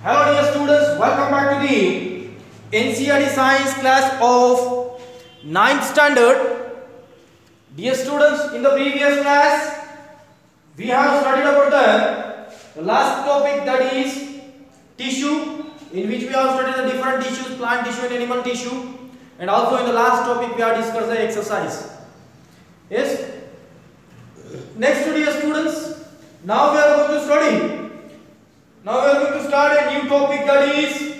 Hello dear students, welcome back to the NCERT Science class of 9th standard. Dear students, in the previous class we have studied about the last topic, that is tissue, in which we have studied the different tissues, plant tissue and animal tissue, and also in the last topic we have discussed the exercise. Yes. Next, dear students, now we are going to study. Now we are going to start a new topic, that is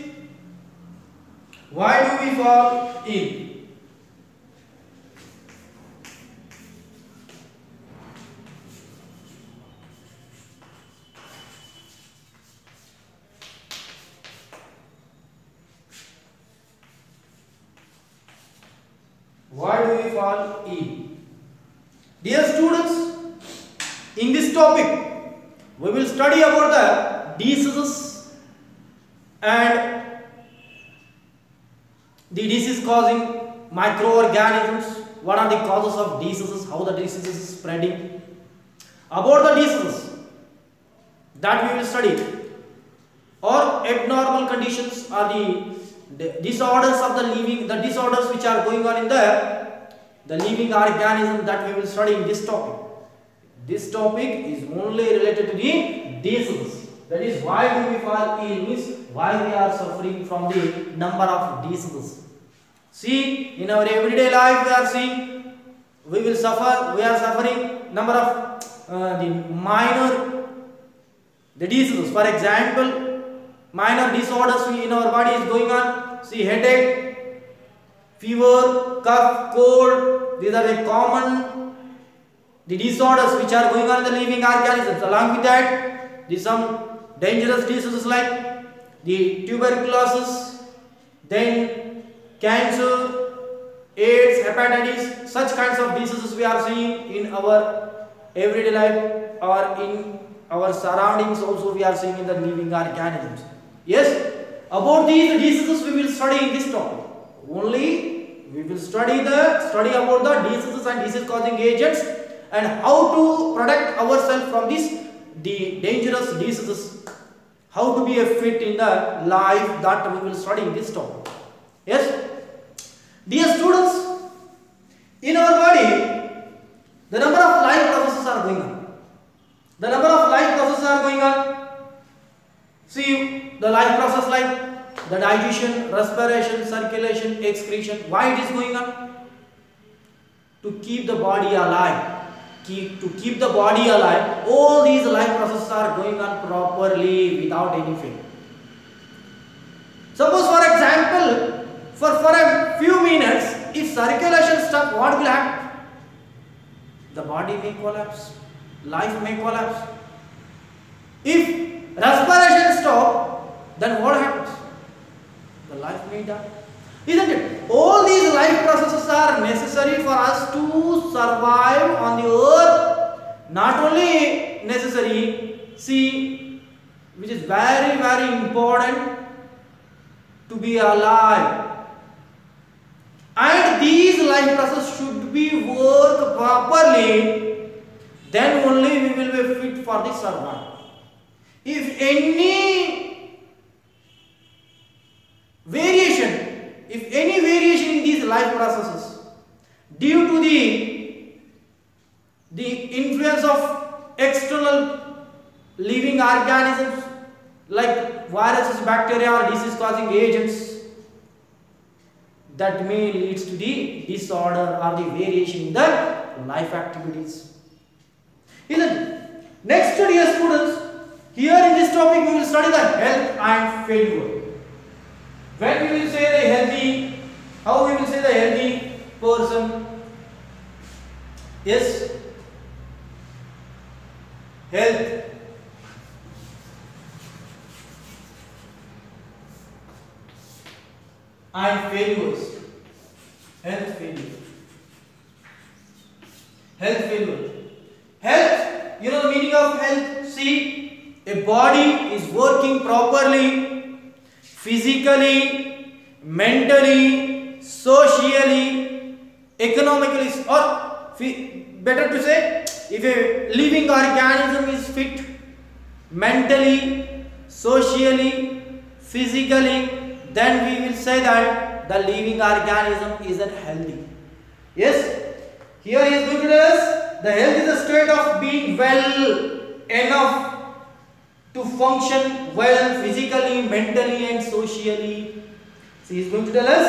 why do we fall ill? Why do we fall ill? Dear students, in this topic we will study about the diseases and the disease causing microorganisms. What are the causes of diseases? How the disease is spreading? About the diseases that we will study, or abnormal conditions, are the disorders of the living, the disorders which are going on in the living organism, that we will study in this topic. This topic is only related to the diseases. That is, why do we fall ill, means why we are suffering from the number of diseases. See, in our everyday life we are seeing, we are suffering number of the minor diseases. For example, minor disorders in our body is going on. See, headache, fever, cough, cold. These are the common disorders which are going on in the living organisms. Along with that, some dangerous diseases like the tuberculosis, then cancer, AIDS, hepatitis. Such kinds of diseases we are seeing in our everyday life, or in our surroundings also we are seeing in the living organisms. Yes, about these diseases we will study in this topic. Only we will study about the diseases and disease causing agents, and how to protect ourselves from the dangerous diseases, how to be fit in the life, that we will study in this topic. Yes, dear students, in our body the number of life processes are going on. The number of life processes are going on. See, the life process like the digestion, respiration, circulation, excretion. Why it is going on? To keep the body alive. To keep the body alive, all these life processes are going on properly without any fail. Suppose, for example, for a few minutes, if circulation stops, what will happen? The body may collapse, life may collapse. If respiration stops, then what happens? The life may die. Isn't it? All these life processes are necessary for us to survive on the earth. Not only necessary, see, which is very, very important, to be alive. And these life processes should be work properly, then only we will be fit for the survival. If any variation in these life processes, due to the influence of external living organisms like viruses, bacteria, or disease causing agents, that may lead to the disorder or the variation in the life activities. Isn't it? Next, dear students, here in this topic we will study the health and failure. When we will say the healthy, how we will say the healthy person? Yes, health. And failures. Health failure. Health failure. Health, you know the meaning of health? See, a body is working properly, physically, mentally, socially, economically, or better to say, if a living organism is fit mentally, socially, physically, then we will say that the living organism is unhealthy. Yes, here he is going to tell us the health is a state of being well enough to function well physically, mentally and socially. So he is going to tell us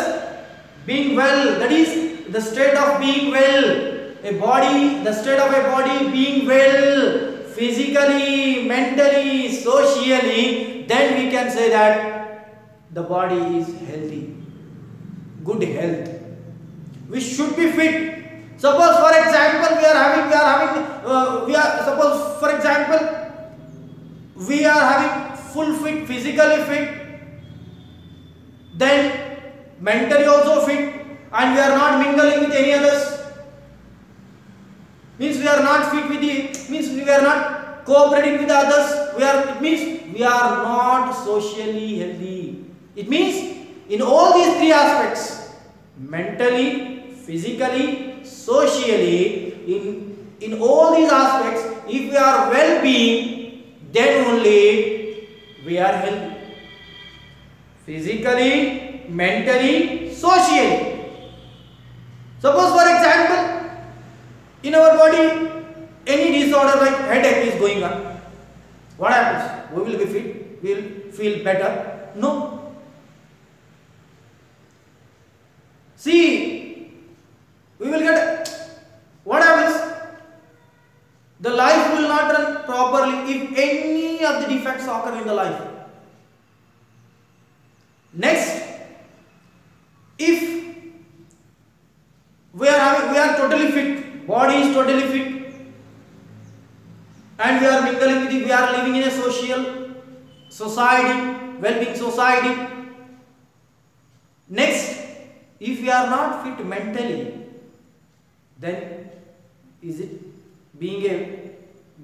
being well, that is the state of being well. A body, the state of a body being well physically, mentally, socially, then we can say that the body is healthy, good health. We should be fit. Suppose for example we are having full fit, physically fit, then mentally also fit, and we are not mingling with any others. Means we are not fit with we are not cooperating with others. It means we are not socially healthy. It means in all these three aspects, mentally, physically, socially, in all these aspects, if we are well-being, then only we are healthy. Physically, mentally, socially. Suppose for example, in our body, any disorder like headache is going on. What happens? We will be fit, we will feel better. No. See, we will get, what happens? The life will not run properly if any of the defects occur in the life. Next, if we are totally fit, body is totally fit, and we are mingling with we are living in a social society, well-being society. Next, if we are not fit mentally, then is it being a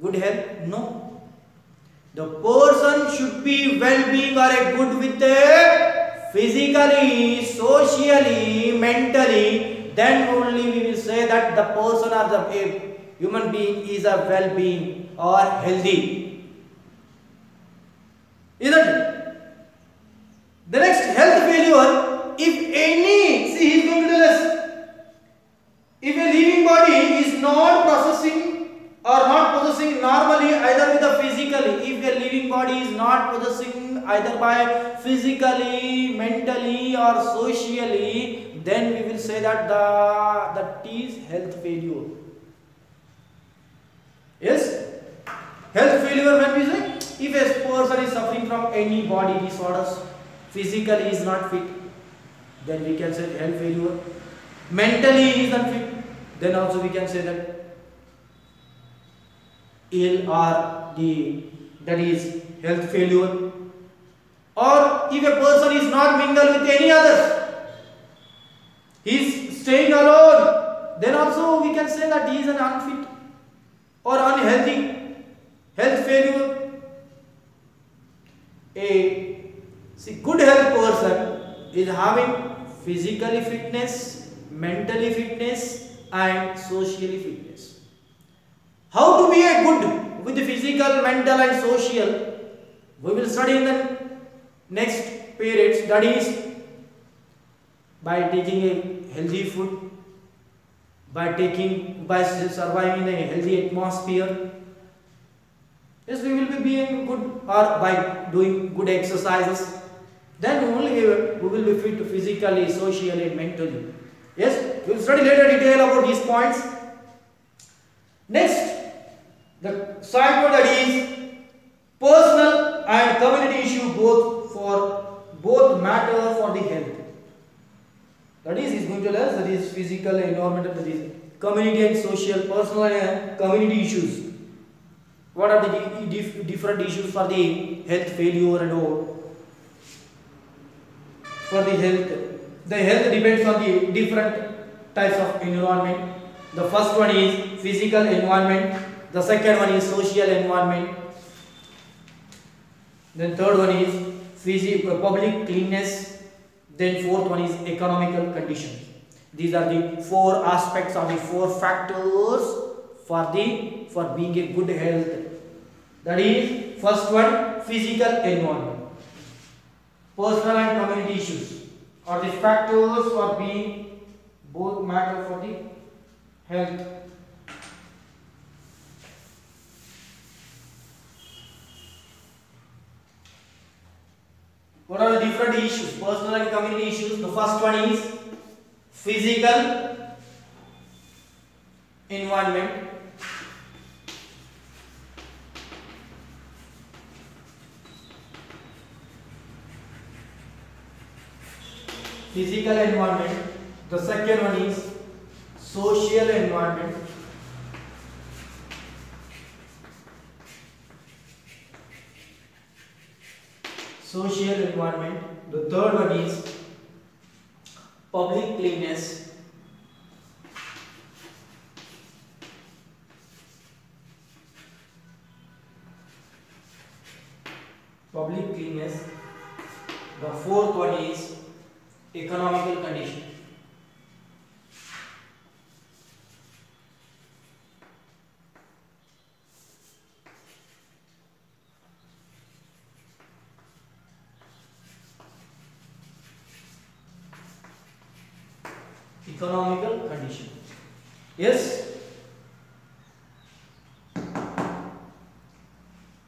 good health? No. The person should be well-being or a good with a physically, socially, mentally, then only we will say that the person or the human being is a well-being or healthy. Isn't it? The next, health failure, if any, see he is going to tell us, if a living body is not processing or not possessing normally either with the physically, if a living body is not possessing either by physically, mentally or socially, then we will say that that is health failure. Yes? Health failure when we say, if a person is suffering from any body disorders, physically is not fit, then we can say health failure. Mentally he is unfit, then also we can say that ill or that is health failure. Or if a person is not mingled with any others, he is staying alone, then also we can say that he is an unfit or unhealthy, health failure. A good health person is having physically fitness, mentally fitness and socially fitness. How to be a good with the physical, mental and social, we will study in the next periods, that is by taking a healthy food, by surviving in a healthy atmosphere. Yes, we will be being good, or by doing good exercises. Then only we will be fit physically, socially and mentally. Yes, we will study later detail about these points. Next, the side note, that is personal and community issue both matter for the health. That is, he is going to tell us that is physical, environmental, that is community and social, personal and community issues. What are the different issues for the health failure and all? For the health depends on the different types of environment. The first one is physical environment, the second one is social environment, then third one is public cleanness, then fourth one is economical conditions. These are the four aspects or the four factors for being a good health. That is, first one, physical environment. personal and community issues are the factors for being both matter for the health. What are the different issues? Personal and community issues. The first one is physical environment. Physical environment. The second one is social environment. Social environment. The third one is public cleanness. Public cleanness. The fourth one is economical condition. Economical condition. Yes.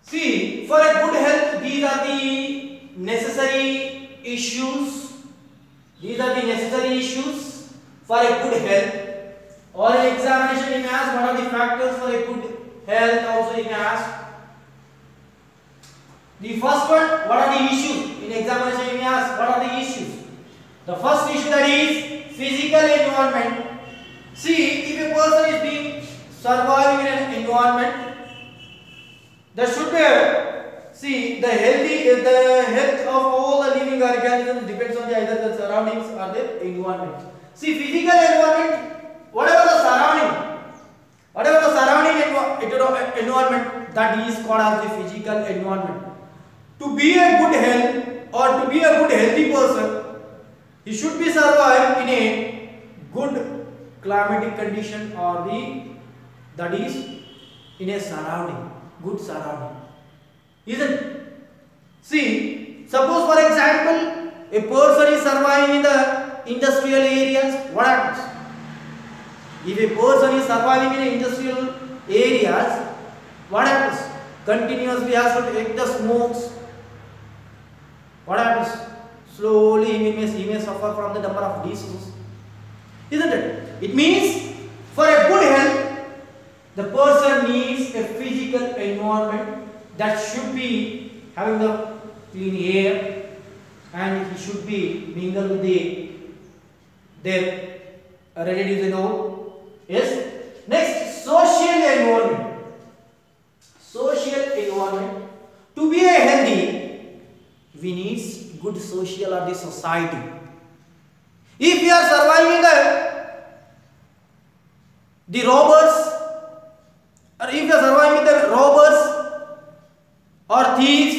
See, for a good health, these are the necessary issues. These are the necessary issues for a good health. Or in examination, you may ask what are the factors for a good health. Also, you may ask. The first one, what are the issues? In examination, you may ask what are the issues. The first issue, that is physical environment. See, if a person is being surviving in an environment, there should be see the health of all the living organisms depends on either the surroundings or the environment. See, physical environment, whatever the surrounding environment, that is called as the physical environment. To be a good health or to be a good healthy person, he should be survived in a good climatic condition or that is in a surrounding, good surrounding. Isn't it? See, suppose for example, a person is surviving in the industrial areas, what happens? If a person is surviving in industrial areas, what happens? Continuously has to take the smokes. What happens? Slowly he may suffer from the number of diseases. Isn't it? It means for a good health, the person needs a physical environment that should be having the clean air, and he should be mingled with their relatives and all. Yes. Next, social environment. Social environment. To be a healthy, we need good social or the society. If we are surviving the robbers, or if we are surviving the robbers or thieves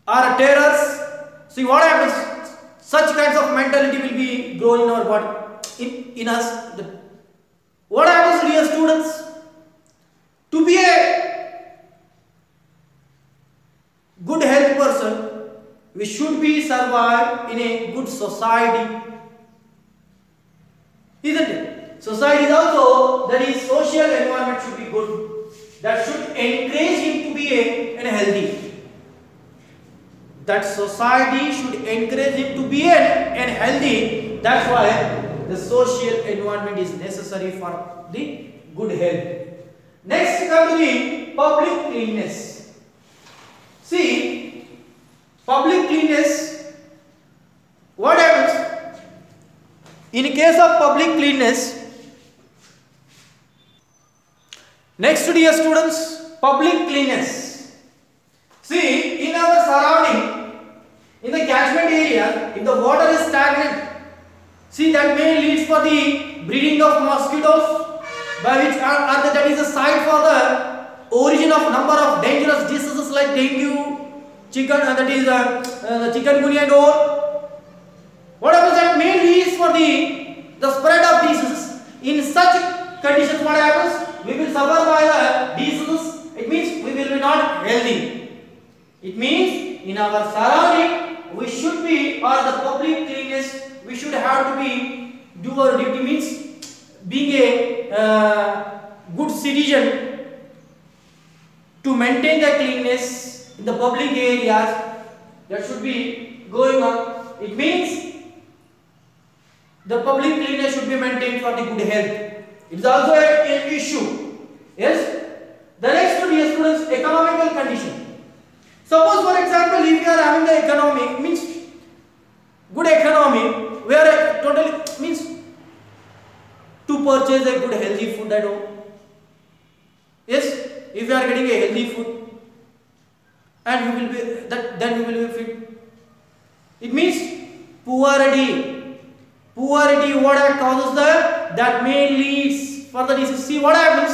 or terrors, see what happens? Such kinds of mentality will be grown in our body, in us. What happens, dear students? To be a good health person, we should be survived in a good society. Isn't it? Society is also, that is social environment should be good. That should encourage him to be a healthy. That society should encourage him to be an healthy. That's why the social environment is necessary for the good health. Next, come to the public cleanness. See, public cleanness, what happens? In case of public cleanness, next, dear students, public cleanness. See, in our surrounding, in the catchment area, if the water is stagnant, see, that may lead for the breeding of mosquitoes, by which that is a site for the origin of number of dangerous diseases like dengue, chicken, and that is chikungunya and all. What happens? That may lead for the spread of diseases. In such conditions, what happens? We will suffer by the diseases. It means we will be not healthy. It means in our surrounding we should be, or the public cleanliness, we should have to be do our duty, means being a good citizen to maintain the cleanliness in the public areas. That should be going on. It means the public cleanliness should be maintained for the good health. It is also an issue. Yes. The next to be students, economical condition. Suppose for example, if you are having the economic, means good economy, where totally means to purchase a good healthy food at home. Yes, if you are getting a healthy food, and you will be that, then you will be fit. It means poverty. Poverty, what causes that may leads for the disease. See what happens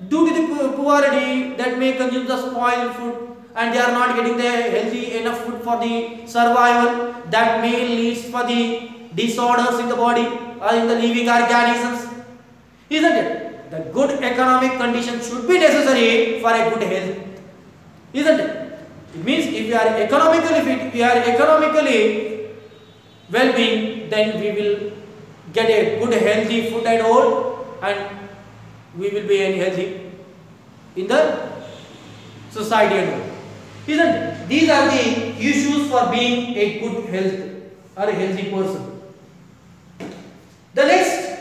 due to the poverty, that may consume the spoiled food, and they are not getting the healthy enough food for the survival. That may leads for the disorders in the body or in the living organisms, isn't it? The good economic condition should be necessary for a good health, isn't it? It means if you are economically fit, we are economically well-being, then we will get a good healthy food and all, and we will be healthy in the society and all, isn't it? These are the issues for being a good health or a healthy person. The next,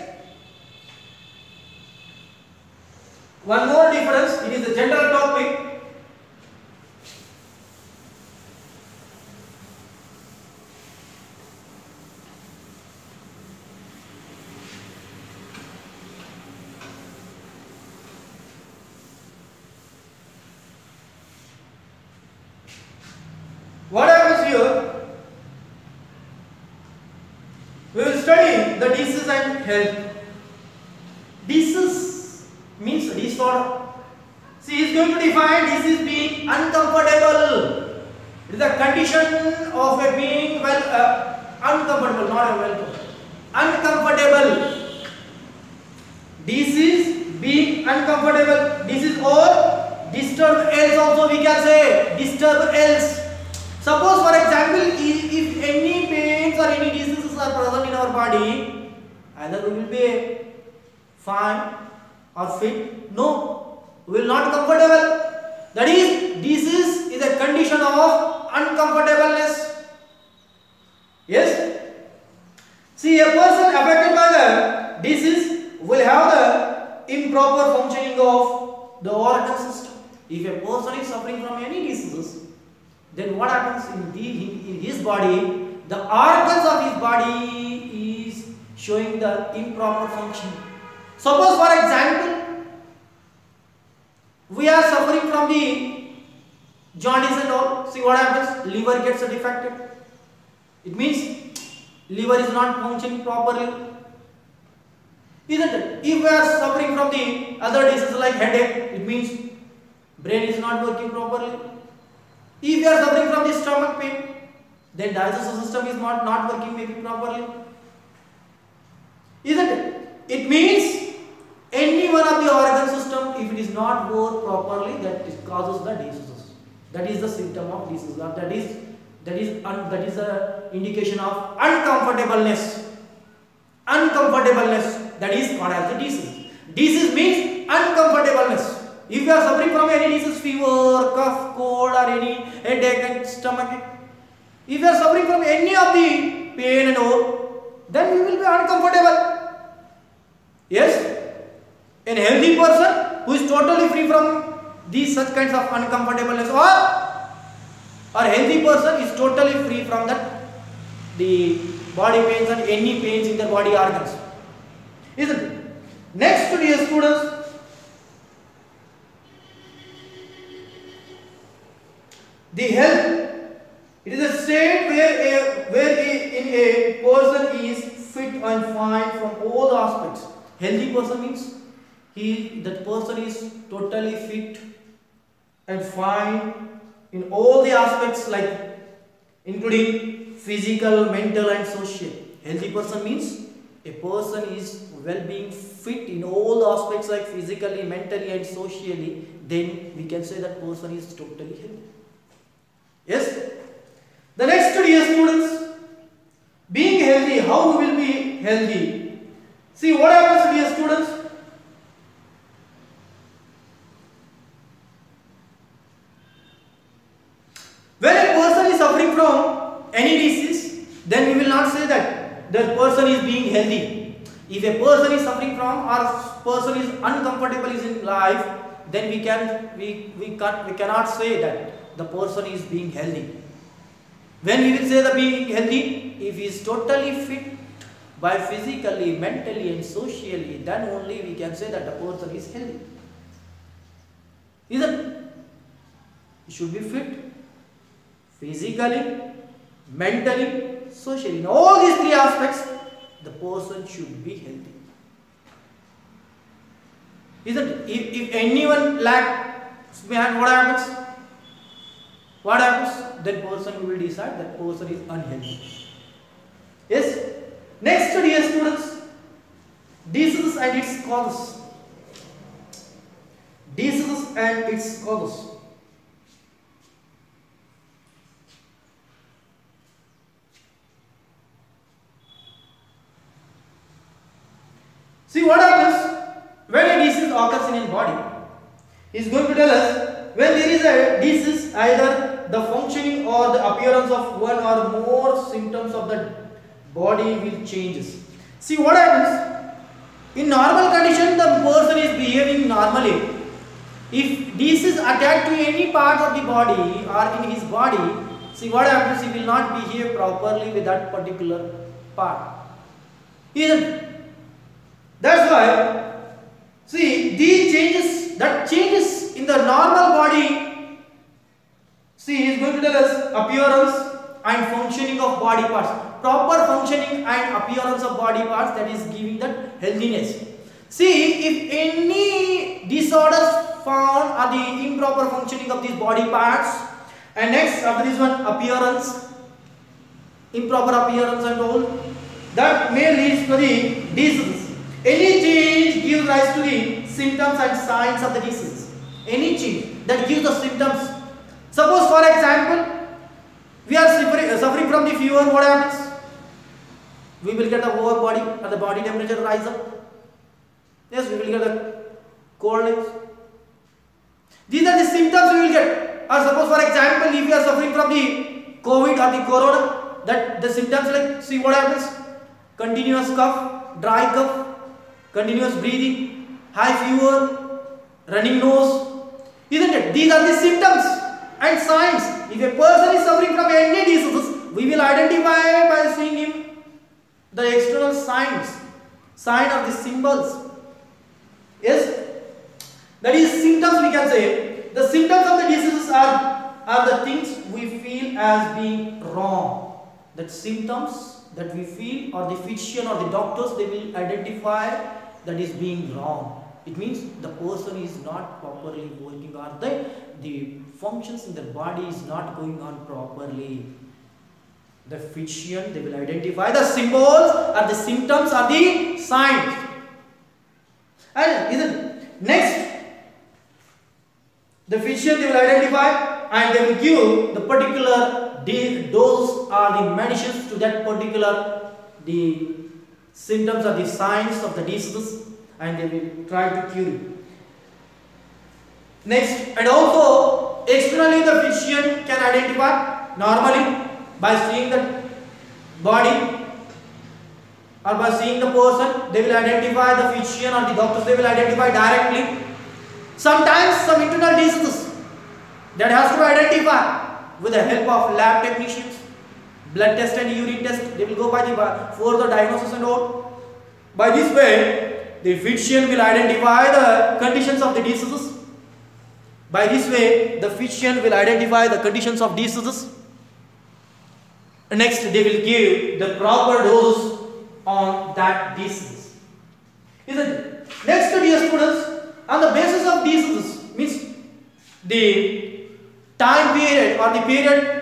one more difference, it is a general topic. What happens here? We will study the disease and health. Disease means disorder. See, he is going to define disease being uncomfortable. It is a condition of a being uncomfortable, not a well. Uncomfortable. Disease being uncomfortable. Disease or disturb else also we can say. Disturb else. Suppose for example, if any pains or any diseases are present in our body, either we will be fine or fit. No, we will not comfortable. That is, disease is a condition of uncomfortableness. Yes. See, a person affected by the disease will have the improper functioning of the organ system. If a person is suffering from any diseases, then what happens in his body? The organs of his body is showing the improper function. Suppose for example, we are suffering from the jaundice and all. See what happens? Liver gets defected. It means liver is not functioning properly, isn't it? If we are suffering from the other diseases like headache, it means brain is not working properly. If you are suffering from the stomach pain, then digestive system is not working maybe properly, isn't it? It means any one of the organ system, if it is not work properly, that causes the diseases. That is the symptom of disease. That is the indication of uncomfortableness. Uncomfortableness, that is called as the disease. Disease means uncomfortableness. If you are suffering from any disease, fever, cough, cold, or any headache and stomach, if you are suffering from any of the pain and all, then you will be uncomfortable. Yes? A healthy person who is totally free from these such kinds of uncomfortableness, or healthy person is totally free from that, the body pains and any pains in the body organs. Isn't it? Next, dear students, the health, it is a state where a person is fit and fine from all the aspects. Healthy person means that person is totally fit and fine in all the aspects, like including physical, mental and social. Healthy person means a person is well-being fit in all the aspects, like physically, mentally and socially. Then we can say that person is totally healthy. Yes. The next, dear students, being healthy, how we will be healthy? See what happens, dear students. When a person is suffering from any disease, then we will not say that the person is being healthy. If a person is suffering from or person is uncomfortable in life, then we cannot say that the person is being healthy. When we will say the being healthy, if he is totally fit by physically, mentally and socially, then only we can say that the person is healthy. Isn't it? He should be fit physically, mentally, socially. In all these three aspects, the person should be healthy. Isn't it? If anyone lacks behind, what happens? What happens? That person will decide that person is unhealthy. Yes? Next, dear students, diseases and its causes. Diseases and its causes. See what happens when a disease occurs in a body. He is going to tell us when there is a disease, either the functioning or the appearance of one or more symptoms of the body will changes. See what happens in normal condition, the person is behaving normally. If disease attack to any part of the body or in his body, see what happens, he will not behave properly with that particular part. Isn't it? That's why, see, these changes, that changes in the normal body, see, he is going to tell us appearance and functioning of body parts. Proper functioning and appearance of body parts, that is giving that healthiness. See, if any disorders found are the improper functioning of these body parts, and next after this one, appearance, improper appearance and all, that may lead to the disease. Any change gives rise to the symptoms and signs of the disease. Any change that gives the symptoms. Suppose, for example, we are suffering from the fever, what happens? We will get the over body and the body temperature rise up. Yes, we will get the coldness. These are the symptoms we will get. Or suppose, for example, if you are suffering from the COVID or the corona, that the symptoms like, see what happens? Continuous cough, dry cough, continuous breathing, high fever, running nose. Isn't it? These are the symptoms and signs. If a person is suffering from any diseases, we will identify by seeing him the external signs, sign of the symbols. Yes? That is symptoms, we can say. The symptoms of the diseases are the things we feel as being wrong. That symptoms that we feel, or the physician or the doctors, they will identify that is being wrong. It means the person is not properly working, or the functions in the body is not going on properly. The physician, they will identify the symbols or the symptoms or the signs. And next, the physician, they will identify and they will give the particular dose or the medicines to that particular the symptoms or the signs of the diseases, and they will try to cure it. Next, and also externally the physician can identify normally by seeing the body or by seeing the person. They will identify the physician or the doctors, they will identify directly. Sometimes some internal diseases that has to be identified with the help of lab technicians, blood test and urine test. They will go by the further diagnosis and all. By this way, the physician will identify the conditions of the diseases. By this way, the physician will identify the conditions of diseases. Next, they will give the proper dose on that disease. Isn't it? Next, dear students, on the basis of diseases, means the time period or the period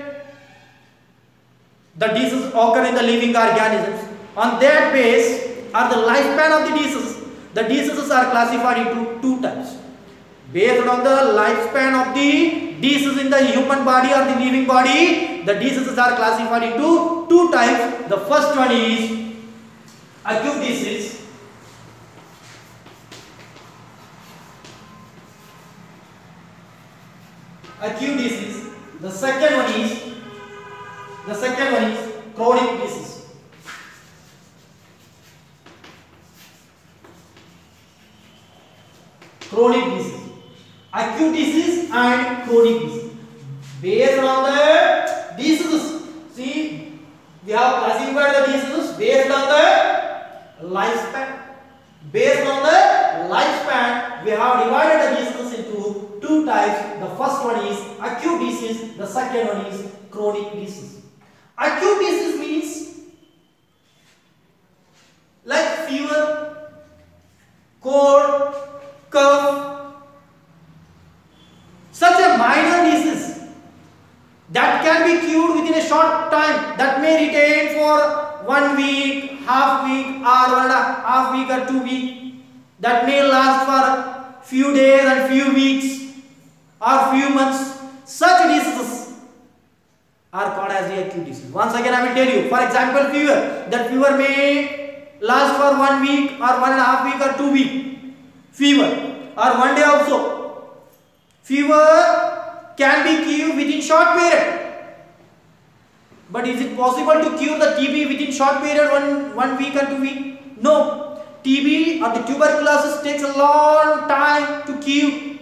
the diseases occur in the living organisms. On that base, or the lifespan of the diseases are classified into two types. Based on the lifespan of the disease in the human body or the living body, the diseases are classified into two types. The first one is acute disease. Acute disease. The second one is chronic disease. Chronic disease, acute disease and chronic disease. Based on the diseases, see, we have classified the diseases based on the lifespan. Based on the lifespan, we have divided the diseases into two types. The first one is acute disease, the second one is chronic disease. Acute disease means like fever, cold, cough, such a minor disease that can be cured within a short time, that may retain for 1 week, half week, or 1.5 week or 2 weeks, that may last for few days and few weeks or few months. Such diseases are called as the acute disease. Once again I will tell you, for example fever, that fever may last for 1 week or 1.5 week or 2 weeks. Fever, or 1 day also. Fever can be cured within short period. But is it possible to cure the TB within short period, one week or 2 weeks? No. TB or the tuberculosis takes a long time to cure.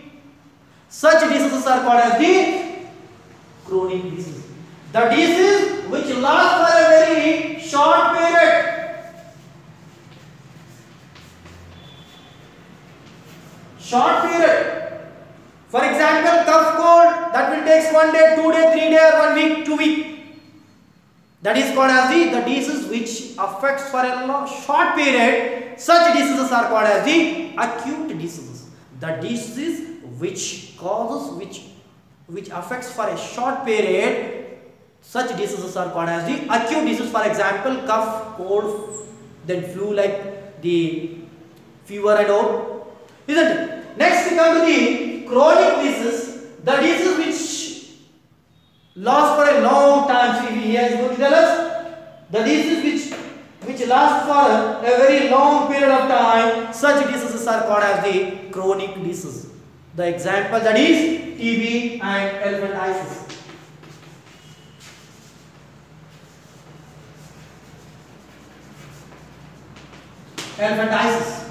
Such diseases are called as the chronic disease. The disease which lasts for a very short period. Short period. For example, cough, cold, that will take 1 day, 2 days, 3 days, 1 week, 2 weeks. That is called as the disease which affects for a long, short period. Such diseases are called as the acute diseases. The disease which causes, which affects for a short period, such diseases are called as the acute disease. For example, cough, cold, then flu, like the fever and all, isn't it? Next we come to the chronic disease, the disease which lasts for a long time. See, here is going to tell us the disease which lasts for a very long period of time. Such diseases are called as the chronic disease. The example, that is TB and elephantiasis. Elephantiasis.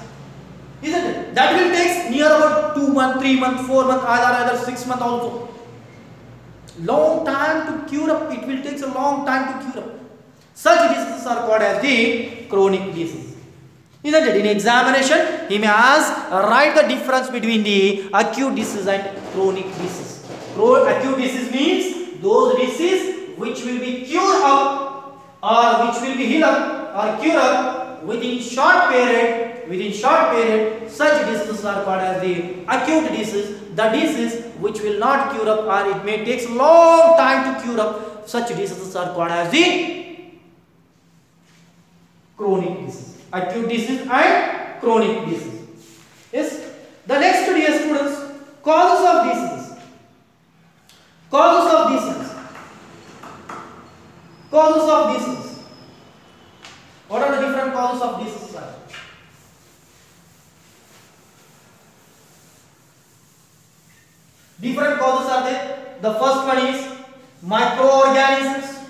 Isn't it? That will take near about 2 months, 3 months, 4 months, either 6 months also. Long time to cure up. It will take a long time to cure up. Such diseases are called as the chronic disease. Isn't it? In examination, he may ask, write the difference between the acute disease and chronic disease. Acute disease means those diseases which will be cured up or which will be healed up or cured up within short period. Within short period, such diseases are called as the acute disease. The disease which will not cure up or it may take long time to cure up, such diseases are called as the chronic disease. Acute disease and chronic disease. Yes. The next, dear students, causes of diseases. Causes of diseases. Causes of diseases. What are the different causes of diseases? Different causes are there. The first one is microorganisms.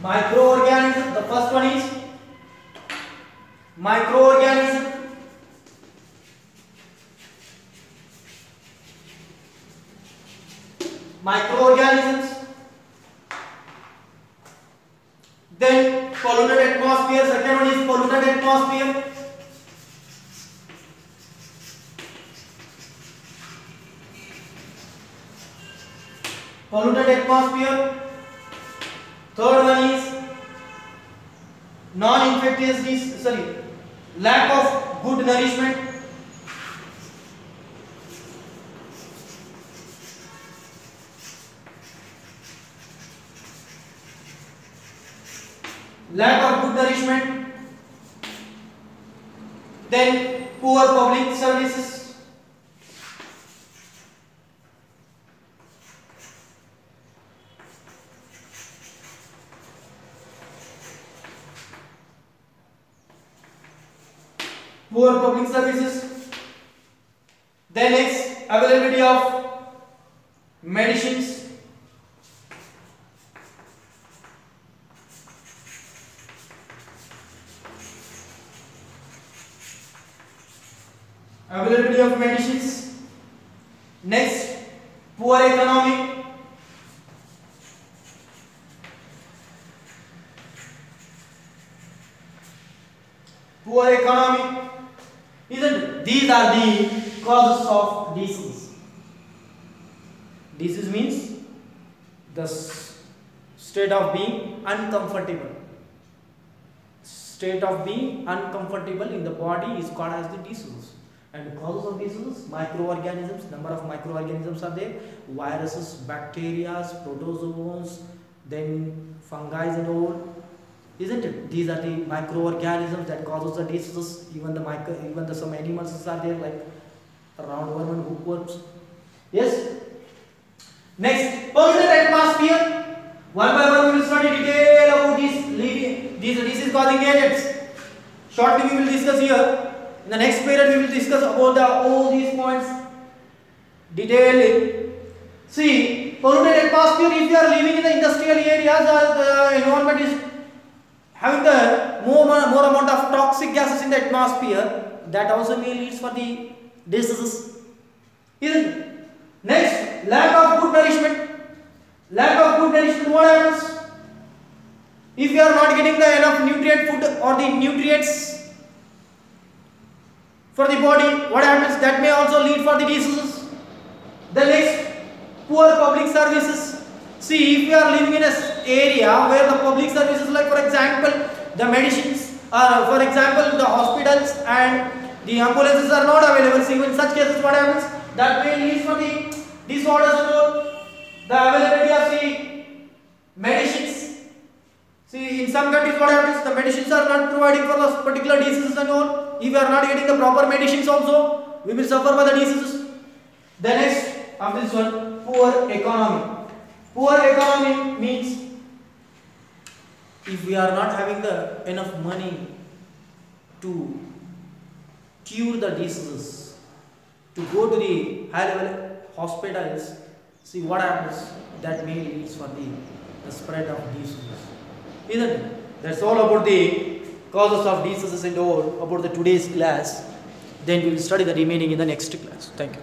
Microorganism. The first one is microorganism. Microorganisms. Then polluted atmosphere. Second one is polluted atmosphere. Polluted atmosphere. Third one is non-infectious disease. Lack of good nourishment. Lack of good nourishment. Then poor public services. Poor public services. Then next, availability of medicines. Availability of medicines. Next, poor economy. Poor economy. Isn't it? These are the causes of disease. Disease means the state of being uncomfortable. State of being uncomfortable in the body is called as the disease. And causes of diseases, microorganisms, number of microorganisms are there, viruses, bacteria, protozoans, then fungi and all, isn't it? These are the microorganisms that causes the diseases. Even the some animals are there like roundworm and hookworms. Yes. Next, polluted atmosphere. One by one we will study detail about these disease causing agents. Shortly we will discuss here. In the next period we will discuss about all these points detailedly. See, polluted atmosphere, if you are living in the industrial areas, the environment is having the more amount of toxic gases in the atmosphere, that also may leads for the diseases. Isn't it? Next, lack of good nourishment. Lack of good nourishment, what happens? If you are not getting the enough nutrient food or the nutrients for the body, what happens? That may also lead for the diseases. The next, poor public services. See, if you are living in an area where the public services, like for example the medicines, or for example the hospitals and the ambulances are not available, so in such cases what happens? That may lead for the disorders and all. The availability of the medicines. See, in some countries what happens? The medicines are not providing for those particular diseases and all. If we are not getting the proper medicines also, we will suffer by the diseases. The next of this one, poor economy. Poor economy means if we are not having the enough money to cure the diseases, to go to the high level hospitals, see what happens? That may leads for the spread of diseases. Isn't it? That's all about the causes of diseases and all about the today's class. Then we will study the remaining in the next class. Thank you.